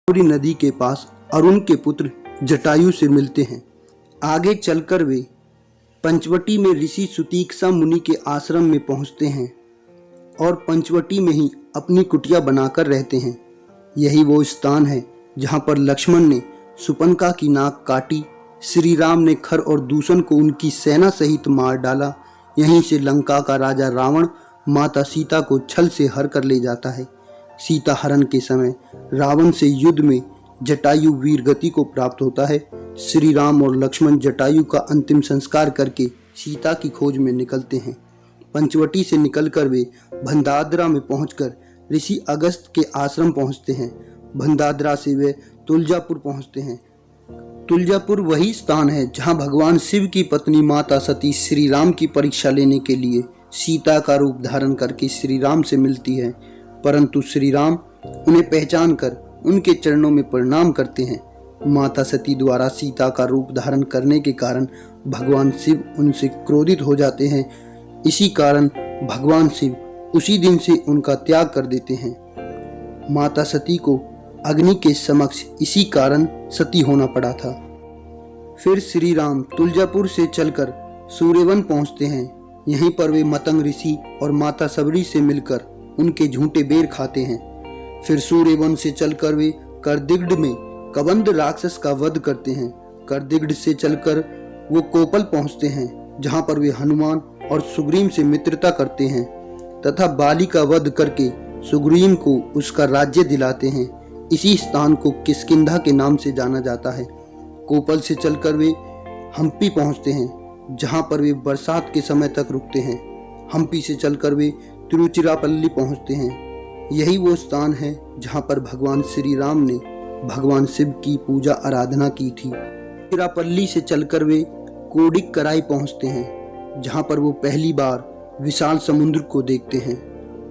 पूरी नदी के पास अरुण के पुत्र जटायु से मिलते हैं। आगे चलकर वे पंचवटी में ऋषि सुतीक्षा मुनि के आश्रम में पहुंचते हैं और पंचवटी में ही अपनी कुटिया बनाकर रहते हैं। यही वो स्थान है जहां पर लक्ष्मण ने सुपनका की नाक काटी, श्री राम ने खर और दूषण को उनकी सेना सहित मार डाला। यहीं से लंका का राजा रावण माता सीता को छल से हर कर ले जाता है। सीता हरण के समय रावण से युद्ध में जटायु वीर गति को प्राप्त होता है। श्री राम और लक्ष्मण जटायु का अंतिम संस्कार करके सीता की खोज में निकलते हैं। पंचवटी से निकलकर वे भंडादरा में पहुंचकर ऋषि अगस्त के आश्रम पहुंचते हैं। भंडादरा से वे तुलजापुर पहुंचते हैं। तुलजापुर वही स्थान है जहां भगवान शिव की पत्नी माता सती श्री राम की परीक्षा लेने के लिए सीता का रूप धारण करके श्री राम से मिलती है, परंतु श्री राम उन्हें पहचान कर उनके चरणों में प्रणाम करते हैं। माता सती द्वारा सीता का रूप धारण करने के कारण भगवान शिव उनसे क्रोधित हो जाते हैं। इसी कारण भगवान शिव उसी दिन से उनका त्याग कर देते हैं। माता सती को अग्नि के समक्ष इसी कारण सती होना पड़ा था। फिर श्री राम तुलजापुर से चलकर सूर्यवन पहुंचते हैं। यहीं पर वे मतंग ऋषि और माता सबरी से मिलकर उनके झूठे बेर खाते हैं। फिर सूर्यवन से चलकर वे करदिग्ध में कबंध राक्षस का वध करते हैं। करदिग्ध से चलकर वो कोपल पहुंचते हैं, जहां पर वे हनुमान और सुग्रीव से मित्रता करते हैं तथा बाली का वध करके सुग्रीव को उसका राज्य दिलाते हैं। इसी स्थान को किष्किंधा के नाम से जाना जाता है। कोपल से चलकर वे हम्पी पहुंचते हैं, जहां पर वे बरसात के समय तक रुकते हैं। हम्पी से चलकर वे तिरुचिरापल्ली पहुंचते हैं। यही वो स्थान है जहां पर भगवान श्री राम ने भगवान शिव की पूजा आराधना की थी। तिरुचिरापल्ली से चलकर वे कोडिक्कराई पहुंचते हैं, जहां पर वो पहली बार विशाल समुद्र को देखते हैं।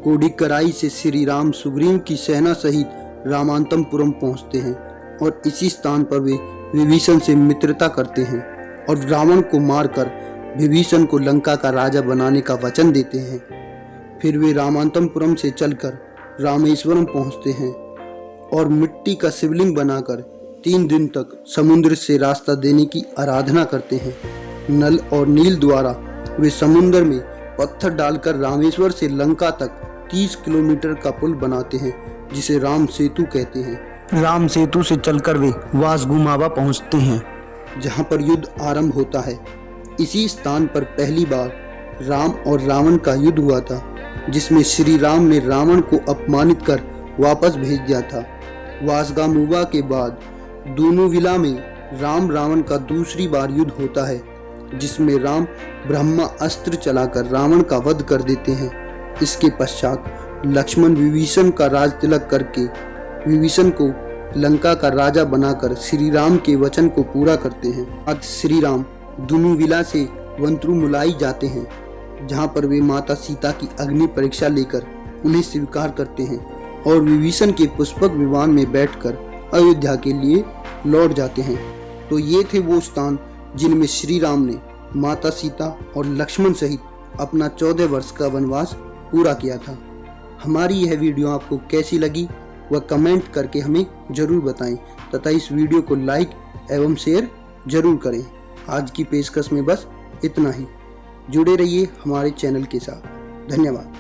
कोडिक्कराई से श्री राम सुग्रीव की सेना सहित रामांतमपुरम पहुंचते हैं और इसी स्थान पर वे विभीषण से मित्रता करते हैं और रावण को मारकर विभीषण को लंका का राजा बनाने का वचन देते हैं। फिर वे रामांतमपुरम से चलकर रामेश्वरम पहुंचते हैं और मिट्टी का शिवलिंग बनाकर 3 दिन तक समुद्र से रास्ता देने की आराधना करते हैं। नल और नील द्वारा वे समुद्र में पत्थर डालकर रामेश्वर से लंका तक 30 किलोमीटर का पुल बनाते हैं, जिसे राम सेतु कहते हैं। राम सेतु से चलकर वे वासगुमावा पहुंचते हैं, जहां पर युद्ध आरंभ होता है। इसी स्थान पर पहली बार राम और रावण का युद्ध हुआ था, जिसमें श्री राम ने रावण को अपमानित कर वापस भेज दिया था। वासगामुवा के बाद दूनुविला में राम रावण का दूसरी बार युद्ध होता है, जिसमें राम ब्रह्मा अस्त्र चलाकर रावण का वध कर देते हैं। इसके पश्चात लक्ष्मण विभीषण का राज तिलक करके विभीषण को लंका का राजा बनाकर श्री राम के वचन को पूरा करते हैं। आज श्री राम दुनुविला से वंत्रुमुलाई जाते हैं, जहां पर वे माता सीता की अग्नि परीक्षा लेकर उन्हें स्वीकार करते हैं और विभीषण के पुष्पक विमान में बैठकर अयोध्या के लिए लौट जाते हैं। तो ये थे वो स्थान जिनमें श्री राम ने माता सीता और लक्ष्मण सहित अपना 14 वर्ष का वनवास पूरा किया था। हमारी यह वीडियो आपको कैसी लगी वह कमेंट करके हमें जरूर बताएं तथा इस वीडियो को लाइक एवं शेयर जरूर करें। आज की पेशकश में बस इतना ही। जुड़े रहिए हमारे चैनल के साथ। धन्यवाद।